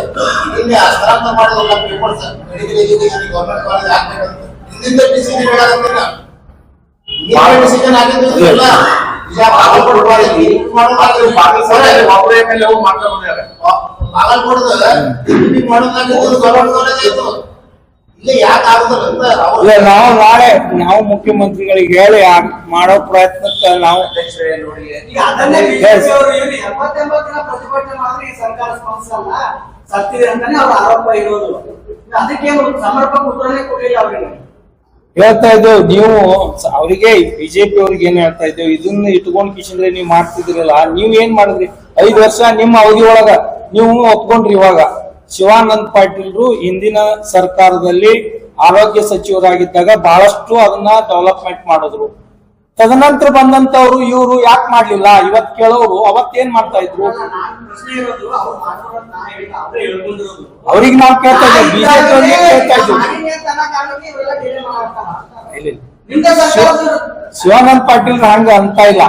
ಇಲ್ಲಿ ಸ್ಥಳಾಂತರ ಮಾಡಿದ papers medical education government college ಆಗ್ಬೇಕಂತ ಹಿಂದಿಂದ ಡಿಸಿಷನ್ ಹೇಳಾಕತ್ತೀನ. ಡಿಸಿಷನ್ ಆಗಿದ್ದಿಲ್ಲ ನಾವು ನಾಳೆ ನಾವು ಮುಖ್ಯಮಂತ್ರಿಗಳಿಗೆ ಹೇಳಿ ಮಾಡೋ ಪ್ರಯತ್ನಕ್ಕೆ ನಾವು ಈಗ ಅದನ್ನೇ ಬಿಜೆಪಿ ಅವರು 70-80 ದಿನ ಪ್ರತಿಭಟನೆ ಮಾಡಿದ್ರೆ ಈ ಸರ್ಕಾರ ಸ್ಪಂದಿಸಲ್ಲ ಸತ್ತಿದೆ ಅಂತಾನೆ ಅವ್ರ ಆರೋಪ ಇರೋದು. ಅದಕ್ಕೆ ಸಮರ್ಪಕ ಉತ್ತರನೇ ಕೊಡಲಿಲ್ಲ ಅವರಿಗೆ. ಹೇಳ್ತಾ ಇದ್ದೇವೆ ನೀವು ಅವರಿಗೆ ಬಿಜೆಪಿ ಅವ್ರಿಗೆ ಏನ್ ಹೇಳ್ತಾ ಇದ್ದೇವೆ, ಇದನ್ನ ಇಟ್ಕೊಂಡ್ ಕಿಶನ್ರೆ ನೀವು ಮಾಡ್ತಿದ್ರಲ್ಲ, ನೀವ್ ಏನ್ ಮಾಡಿದ್ರಿ 5 ವರ್ಷ ನಿಮ್ಮ ಅವಧಿ ಒಳಗ ನೀವು ಒಪ್ಕೊಂಡ್ರಿ. ಇವಾಗ ಶಿವಾನಂದ ಪಾಟೀಲ್ರು ಹಿಂದಿನ ಸರ್ಕಾರದಲ್ಲಿ ಆರೋಗ್ಯ ಸಚಿವರಾಗಿದ್ದಾಗ ಬಹಳಷ್ಟು ಅದನ್ನ ಡೆವಲಪ್ಮೆಂಟ್ ಮಾಡಿದ್ರು. ತದನಂತರ ಬಂದಂತವ್ರು ಇವರು ಯಾಕೆ ಮಾಡ್ಲಿಲ್ಲ ಇವತ್ ಕೇಳೋರು ಅವತ್ತೇನ್ ಮಾಡ್ತಾ ಇದ್ರು? ಅವ್ರಿಗೆ ನಾವು ಕೇಳ್ತಾ ಇದ್ದೇವೆ, ಬಿಜೆಪಿ ಅವ್ರಿಗೆ ಕೇಳ್ತಾ ಇದ್ದೀವಿ. ಶಿವಾನಂದ ಪಾಟೀಲ್ ಹಂಗ ಅಂತ ಇಲ್ಲ.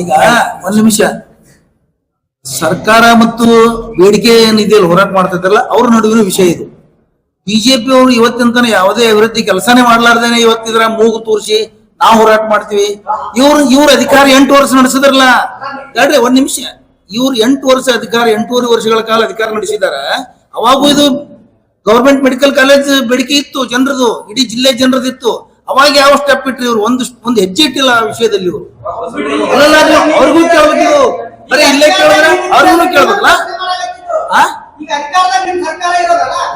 ಈಗ ಒಂದ್ ನಿಮಿಷ, ಸರ್ಕಾರ ಮತ್ತು ಬೇಡಿಕೆ ನಿಧಿಯಲ್ಲಿ ಹೋರಾಟ ಮಾಡ್ತಾ ಇದ್ದಾರಲ್ಲ ಅವ್ರ ನಡುವಿನ ವಿಷಯ ಇದು. ಬಿಜೆಪಿ ಅವರು ಇವತ್ತಿನ ಯಾವುದೇ ಅಭಿವೃದ್ಧಿ ಕೆಲಸನೇ ಮಾಡ್ಲಾರ್ದೇನೆ ಇವತ್ತಿದ್ರ ಮೂಗು ತೋರಿಸಿ ನಾವು ಹೋರಾಟ ಮಾಡ್ತೀವಿ. ಇವ್ರ ಅಧಿಕಾರ 8 ವರ್ಷ ನಡೆಸಿದ್ರಲ್ಲ. ಹೇಳ್ರಿ ಒಂದ್ ನಿಮಿಷ, ಇವ್ರು 8 ವರ್ಷ ಅಧಿಕಾರ 8.5 ವರ್ಷಗಳ ಕಾಲ ಅಧಿಕಾರ ನಡೆಸಿದಾರ. ಅವಾಗೂ ಇದು ಗವರ್ಮೆಂಟ್ ಮೆಡಿಕಲ್ ಕಾಲೇಜ್ ಬೇಡಿಕೆ ಇತ್ತು ಜನರದು, ಇಡೀ ಜಿಲ್ಲೆ ಜನರದಿತ್ತು. ಅವಾಗ ಯಾವ ಸ್ಟೆಪ್ ಇಟ್ರಿ ಇವ್ರು? ಒಂದು ಹೆಜ್ಜೆ ಇಟ್ಟಿಲ್ಲ ಆ ವಿಷಯದಲ್ಲಿ. ಇವರು ಅವ್ರಿಗೂ ಕೇಳ್ಬೇಕು, ಬರೀ ಇಲ್ಲೇ ಕೇಳಿದ್ರೆ ಅವ್ರಿಗೂ ಕೇಳ್ಬೇಕಲ್ಲ.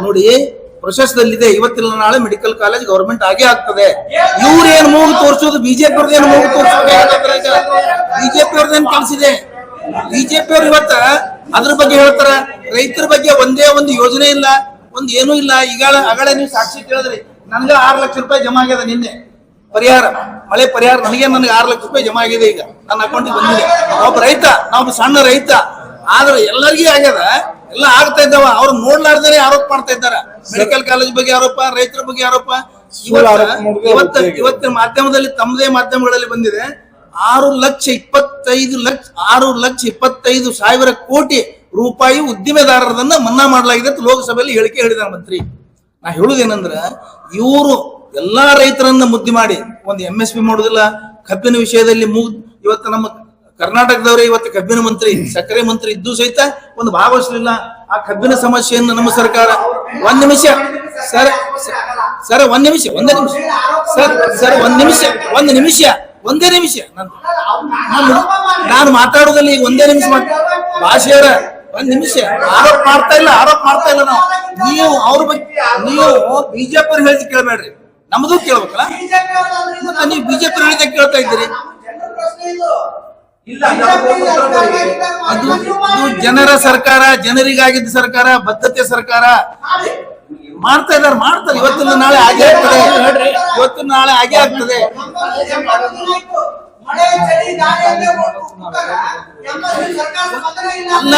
ನೋಡಿ, ಪ್ರೊಸೆಸ್ದಲ್ಲಿದೆ. ಇವತ್ತಿನ ನಾಳೆ ಮೆಡಿಕಲ್ ಕಾಲೇಜ್ ಗವರ್ಮೆಂಟ್ ಆಗೇ ಆಗ್ತದೆ. ಇವ್ರೇನ್ ಮೂಗು ತೋರಿಸೋದು, ಬಿಜೆಪಿ ಅವ್ರದ್ದೇನು ಮೂಗು ತೋರಿಸೋದು? ಬಿಜೆಪಿ ಅವ್ರದ್ದೇನು ಕಳ್ಸಿದೆ? ಬಿಜೆಪಿ ಅವ್ರು ಇವತ್ತ ಅದ್ರ ಬಗ್ಗೆ ಹೇಳ್ತಾರ. ರೈತರ ಬಗ್ಗೆ ಒಂದೇ ಒಂದು ಯೋಜನೆ ಇಲ್ಲ, ಒಂದ್ ಏನೂ ಇಲ್ಲ. ಈಗ ಅಗಳೇ ನೀವು ಸಾಕ್ಷಿ ಕೇಳಿದ್ರಿ, ನನ್ಗೆ 6 ಲಕ್ಷ ರೂಪಾಯಿ ಜಮಾ ಆಗ್ಯದ ನಿನ್ನೆ ಪರಿಹಾರ, ಮಳೆ ಪರಿಹಾರ. ನನಗೆ 6 ಲಕ್ಷ ರೂಪಾಯಿ ಜಮಾ ಆಗಿದೆ, ಈಗ ನನ್ನ ಅಕೌಂಟಿಗೆ ಬಂದಿದೆ. ನಾವೊಬ್ಬ ರೈತ, ನಾವೊಬ್ಬ ಸಣ್ಣ ರೈತ. ಆದ್ರೆ ಎಲ್ಲರಿಗೂ ಆಗ್ಯದ, ಎಲ್ಲ ಆಗ್ತಾ ಇದ್ದಾವ. ಅವ್ರು ನೋಡ್ಲಾರ್ದೇ ಆರೋಪ ಮಾಡ್ತಾ ಇದ್ದಾರೆ. ಮೆಡಿಕಲ್ ಕಾಲೇಜ್ ಬಗ್ಗೆ ಆರೋಪ, ರೈತರ ಬಗ್ಗೆ ಆರೋಪ. ಇವತ್ತಿನ ಮಾಧ್ಯಮದಲ್ಲಿ, ತಮ್ಮದೇ ಮಾಧ್ಯಮಗಳಲ್ಲಿ ಬಂದಿದೆ 6,25,000 ಕೋಟಿ ರೂಪಾಯಿ ಉದ್ದಿಮೆದಾರರನ್ನ ಮನ್ನಾ ಮಾಡಲಾಗಿದೆ ಅಂತ ಲೋಕಸಭೆಯಲ್ಲಿ ಹೇಳಿಕೆ ಹೇಳಿದ್ದಾರೆ ಮಂತ್ರಿ. ನಾ ಹೇಳುದೇನಂದ್ರ ಇವರು ಎಲ್ಲಾ ರೈತರನ್ನ ಮುದ್ದಿ ಮಾಡಿ ಒಂದು MSP ಮಾಡುದಿಲ್ಲ. ಕಬ್ಬಿನ ವಿಷಯದಲ್ಲಿ ಇವತ್ತು ನಮ್ಮ ಕರ್ನಾಟಕದವರೇ ಇವತ್ತು ಕಬ್ಬಿನ ಮಂತ್ರಿ, ಸಕ್ಕರೆ ಮಂತ್ರಿ ಇದ್ದು ಸಹಿತ ಒಂದು ಭಾಗವಹಿಸಲಿಲ್ಲ. ಆ ಕಬ್ಬಿನ ಸಮಸ್ಯೆಯನ್ನು ನಮ್ಮ ಸರ್ಕಾರ ಒಂದ್ ನಿಮಿಷ ಸರ್ ಸರ್ ಒಂದೇ ನಿಮಿಷ ನಾನು ಮಾತಾಡೋದಲ್ಲಿ ಈಗ ಒಂದೇ ನಿಮಿಷ ಭಾಷೆಯರ ಒಂದ್ ನಿಮಿಷ ಆರೋಪ ಮಾಡ್ತಾ ಇಲ್ಲ ನಾವು. ನೀವು ಅವ್ರ ಬಗ್ಗೆ ನೀವು ಬಿಜೆಪಿ ಅವ್ರು ಹೇಳಿದ ಕೇಳಬೇಡ್ರಿ, ನಮ್ದು ಕೇಳ್ಬೇಕಲ್ಲ. ನೀವು ಬಿಜೆಪಿ ಹೇಳಿದ ಕೇಳ್ತಾ ಇದ್ದೀರಿ. ಅದು ಜನರ ಸರ್ಕಾರ, ಜನರಿಗಾಗಿದ್ದ ಸರ್ಕಾರ, ಬದ್ಧತೆ ಸರ್ಕಾರ. ಮಾಡ್ತಾರೆ ಇವತ್ತಿನ ನಾಳೆ ಆಗೇ ಆಗ್ತದೆ. ಅಲ್ಲ,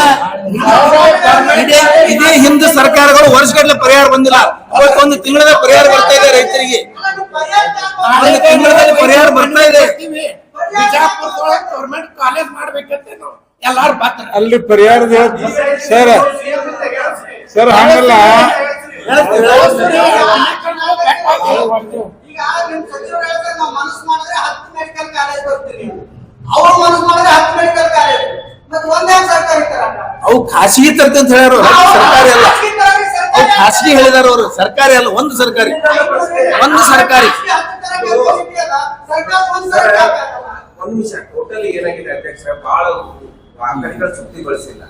ಇದೇ ಹಿಂದೆ ಸರ್ಕಾರಗಳು ವರ್ಷಗಟ್ಟಲೆ ಪರಿಹಾರ ಬಂದಿಲ್ಲ. ಒಂದು ತಿಂಗಳ ಪರಿಹಾರ ಬರ್ತಾ ಇದೆ ರೈತರಿಗೆ, ಒಂದು ತಿಂಗಳಲ್ಲಿ ಪರಿಹಾರ ಬರ್ತಾ ಇದೆ. ಗೌರ್ಮೆಂಟ್ ಕಾಲೇಜ್ ಮಾಡ್ಬೇಕಂತ ಎಲ್ಲಾರು ಬರ್ತಾರೆ. ಅಲ್ಲಿ ಪರಿಹಾರದ ಸರ್ ಹಂಗಲ್ಲ. ಈಗ ನಿಮ್ ಸಚಿವರು ಹೇಳ್ತಾರೆ ನಾವು ಮನಸ್ಸು ಮಾಡಿದ್ರೆ 10 ಮೆಡಿಕಲ್ ಕಾಲೇಜ್ ಬರ್ತೀರಿ, ಅವ್ರು ಮನಸ್ಸು ಮಾಡಿದ್ರೆ 10 ಮೆಡಿಕಲ್ ಕಾಲೇಜ್. ಮತ್ತೆ ಒಂದೇ ಸರ್ಕಾರಿ ಅವು ಖಾಸಗಿ ತರ್ತೆ ಅಂತ ಹೇಳ್ಯಾರ, ಸರ್ಕಾರಿ ಅಲ್ಲ. ಅವು ಖಾಸಗಿ ಹೇಳಿದಾರ ಅವರು, ಸರ್ಕಾರಿ ಅಲ್ಲ. ಒಂದು ಸರ್ಕಾರಿ ಒಂದ್ ನಿಮಿಷ. ಟೋಟಲಿ ಏನಾಗಿದೆ ಅಧ್ಯಕ್ಷ, ಬಹಳ ಕಡೆಗಳ ಸುದ್ದಿ ಬಳಸಿಲ್ಲ.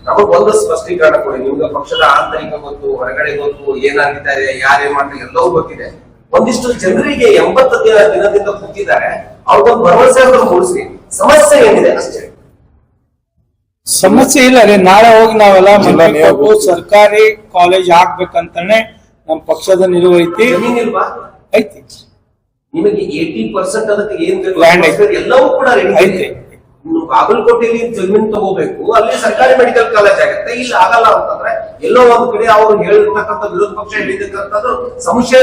ನಮಗ್ ಒಂದು ಸ್ಪಷ್ಟೀಕರಣ ಕೊಡಿ. ನಿಮ್ಗೆ ಪಕ್ಷದ ಆಂತರಿಕ ಗೊತ್ತು, ಹೊರಗಡೆ ಗೊತ್ತು, ಏನಾಗಿದ್ದಾರೆ, ಯಾರೇನ್ ಮಾಡ್ತಾರೆ ಎಲ್ಲವೂ ಗೊತ್ತಿದೆ. ಒಂದಿಷ್ಟು ಜನರಿಗೆ 80 ದಿನದಿಂದ ಕೂತಿದ್ದಾರೆ, ಅವ್ರಿಗೊಂದು ಭರವಸೆ ಮೂಡಿಸಿ. ಸಮಸ್ಯೆ ಏನಿದೆ ಅಷ್ಟೇ. ಸಮಸ್ಯೆ ಇಲ್ಲ ರೀ. ನಾಳೆ ಹೋಗಿ ನಾವೆಲ್ಲ ಸರ್ಕಾರಿ ಕಾಲೇಜ್ ಹಾಕ್ಬೇಕಂತಾನೆ ನಮ್ ಪಕ್ಷದ ನಿಲುವು ಐತಿ. ಜಮೀನಿಲ್ವಾ? ಐತಿ. ನಿಮಗೆ 80% ಅದಕ್ಕೆ ಏನ್ ಲ್ಯಾಂಡ್ ಬೇಕು ಎಲ್ಲವೂ ಕೂಡ ಐತಿ. ಬಾಗಲಕೋಟೆಯಲ್ಲಿ ಜಮೀನ್ ತಗೋಬೇಕು, ಅಲ್ಲಿ ಸರ್ಕಾರಿ ಮೆಡಿಕಲ್ ಕಾಲೇಜ್ ಆಗುತ್ತೆ. ಇಲ್ಲಿ ಆಗಲ್ಲ ಅಂತಂದ್ರೆ ಎಲ್ಲೋ ಒಂದ್ ಕಡೆ ಅವ್ರು ಹೇಳಿರ್ತಕ್ಕಂಥ ವಿರೋಧ ಪಕ್ಷ ಹೇಳಿರ್ತಕ್ಕಂಥದ್ದು ಸಂಶಯ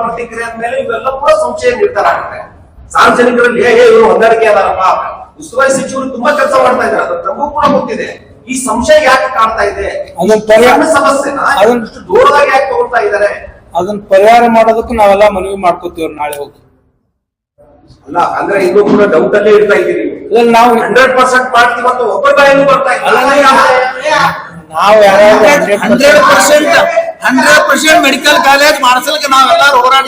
ಪ್ರತಿಕ್ರಿಯೆ ಮೇಲೆ ಇವೆಲ್ಲ ಕೂಡ ಸಂಶಯ ನಿರ್ಧಾರ ಆಗುತ್ತೆ ಸಾರ್ವಜನಿಕರಲ್ಲಿ. ಇವರು ಹೊಂದಾಣಿಕೆ ಅದಾರಪ್ಪ, ಉಸ್ತುವಾರಿ ಸಚಿವರು ತುಂಬಾ ಕೆಲಸ ಮಾಡ್ತಾ ಇದ್ದಾರೆ, ಅದು ನಮಗೂ ಕೂಡ ಗೊತ್ತಿದೆ. ಈ ಸಂಶಯ ಯಾಕೆ ಕಾಡ್ತಾ ಇದೆ? ಸಮಸ್ಯೆನ ಅದಷ್ಟು ದೂರವಾಗಿ ಯಾಕೆ ತಗೊಳ್ತಾ ಇದ್ದಾರೆ? ಅದನ್ನ ಪರಿಹಾರ ಮಾಡೋದಕ್ಕೆ ನಾವೆಲ್ಲ ಮನವಿ ಮಾಡ್ಕೋತೀವ್ರಿ ನಾಳೆ ಹೋಗಿ. ಅಲ್ಲ ಅಂದ್ರೆ ಇನ್ನೂ ಕೂಡ ಡೌಟ್ ಅಲ್ಲೇ ಇರ್ತಾ ಇದ್ದೀರಿ ನಾವು. 100% ಮಾಡ್ತೀವಿ ಅಂತ ಒಬ್ಬರ ಬಾಯಲ್ಲಿ ಬರ್ತಾ ಇಲ್ಲ. ನಾವು 100% ಮೆಡಿಕಲ್ ಕಾಲೇಜ್ ಮಾಡಿಸಲಿಕ್ಕೆ ನಾವೆಲ್ಲರೂ ಹೋರಾಟ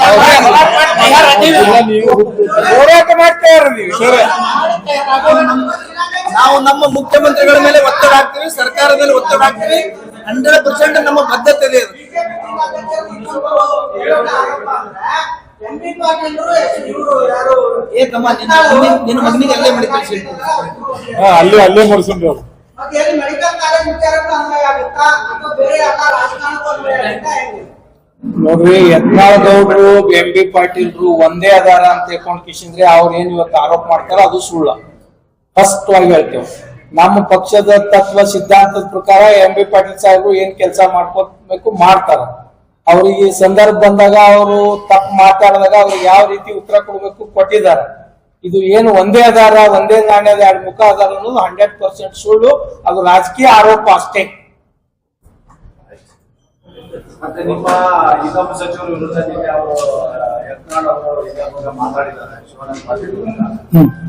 ಮಾಡ್ತಾ ಇರೋದು. ನಾವು ನಮ್ಮ ಮುಖ್ಯಮಂತ್ರಿಗಳ ಮೇಲೆ ಒತ್ತಡ ಹಾಕ್ತೀವಿ, ಸರ್ಕಾರದ ಮೇಲೆ ಒತ್ತಡ ಹಾಕ್ತೀವಿ. 100% ನಮ್ಮ ಬದ್ಧತೆ ಇದೆ. ನಿನ್ನ ಮಗನಿಗೆ ಅಲ್ಲೇ ಮೆಡಿಕಲ್ ಸೀಟ್ ಅಲ್ಲೇ ಮುಗಿಸಿದ್ರು. ಮೆಡಿಕಲ್ ಕಾಲೇಜ್ ವಿಚಾರಕ್ಕೂ ಅನ್ವಯ ಆಗುತ್ತಾ ಅಥವಾ ಬೇರೆ ಎಲ್ಲ ರಾಜಕಾರಣಕ್ಕೂ ಅನ್ವಯ ಆಗುತ್ತಾ? ನೋಡ್ರಿ, ಯತ್ನಾಳ್ ಗೌಡ್ರು, MB ಪಾಟೀಲ್ರು ಒಂದೇ ಅದಾರ ಅಂತ ಹೇಳ್ಕೊಂಡ್ ಕಿಶಿಂದ್ರೆ ಅವ್ರ ಏನ್ ಇವತ್ತು ಆರೋಪ ಮಾಡ್ತಾರ ಅದು ಸುಳ್ಳ. ಸ್ಪಷ್ಟವಾಗಿ ಹೇಳ್ತೇವೆ. ನಮ್ಮ ಪಕ್ಷದ ತತ್ವ ಸಿದ್ಧಾಂತದ ಪ್ರಕಾರ MB ಪಾಟೀಲ್ ಸಾಹೇಬ್ರು ಏನ್ ಕೆಲಸ ಮಾಡ್ಕೋಬೇಕು ಮಾಡ್ತಾರ. ಅವ್ರಿಗೆ ಸಂದರ್ಭ ಬಂದಾಗ ಅವರು ತಪ್ಪು ಮಾತಾಡಿದಾಗ ಅವ್ರಿಗೆ ಯಾವ ರೀತಿ ಉತ್ತರ ಕೊಡ್ಬೇಕು ಕೊಟ್ಟಿದ್ದಾರೆ. ಇದು ಏನು ಒಂದೇ ಆಧಾರ, ಒಂದೇ ನಾಣ್ಯದ 2 ಮುಖ ಆಧಾರ ಅನ್ನೋದು 100% ಸುಳ್ಳು. ಅದು ರಾಜಕೀಯ ಆರೋಪ ಅಷ್ಟೇ. ಮತ್ತೆ ನಿಮ್ಮ ಇನ್ನೊಬ್ಬ ಸಚಿವರು ವಿರುದ್ಧ ನಿನ್ನೆ ಅವರು ಯತ್ನಾಳ್ ಅವರು ಈಗ ಮಾತಾಡಿದ್ದಾರೆ, ಶಿವಾನಂದ ಪಾಟೀಲ್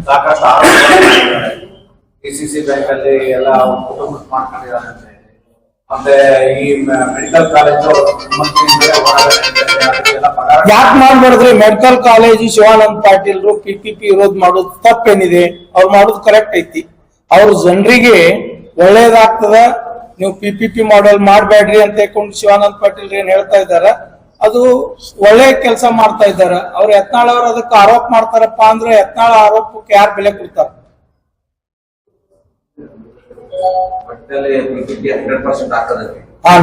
ಸಾಕಷ್ಟು ಆರೋಪ ಮಾಡಿದ್ದಾರೆ. DCC ಬ್ಯಾಂಕ್ ಅಲ್ಲಿ ಎಲ್ಲ ಕುಟುಂಬ ಮಾಡ್ಕೊಂಡಿದ್ದಾರೆ ಅಂತ ಹೇಳಿ. ಮತ್ತೆ ಈ ಮೆಡಿಕಲ್ ಕಾಲೇಜು ಯಾಕೆ ಮಾಡ್ಬಾರ್ದ್ರಿ? ಮೆಡಿಕಲ್ ಕಾಲೇಜ್ ಶಿವಾನಂದ ಪಾಟೀಲ್ರು PPP ವಿರೋಧ ಮಾಡೋದು ತಪ್ಪೇನಿದೆ? ಅವ್ರು ಮಾಡೋದು ಕರೆಕ್ಟ್ ಐತಿ. ಅವ್ರ ಜನರಿಗೆ ಒಳ್ಳೇದಾಗ್ತದ, ನೀವು PPP ಮಾಡೆಲ್ ಮಾಡ್ಬೇಡ್ರಿ ಅಂತ ಹೇಳ್ಕೊಂಡು ಶಿವಾನಂದ ಪಾಟೀಲ್ ಏನ್ ಹೇಳ್ತಾ ಇದಾರ ಅದು ಒಳ್ಳೆ ಕೆಲಸ ಮಾಡ್ತಾ ಇದಾರ. ಅವ್ರು ಯತ್ನಾಳ್ ಅವ್ರು ಅದಕ್ಕೆ ಆರೋಪ ಮಾಡ್ತಾರಪ್ಪ ಅಂದ್ರೆ ಯತ್ನಾಳ್ ಆರೋಪಕ್ಕೆ ಯಾರು ಬೆಲೆ ಕೊಡ್ತಾರ?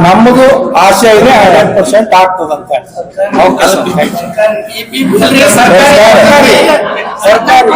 ನಮ್ಮದು ಆಶಯ ಇದೆ 100% ಆಗ್ತದಂತ. ಸರ್ಕಾರಿ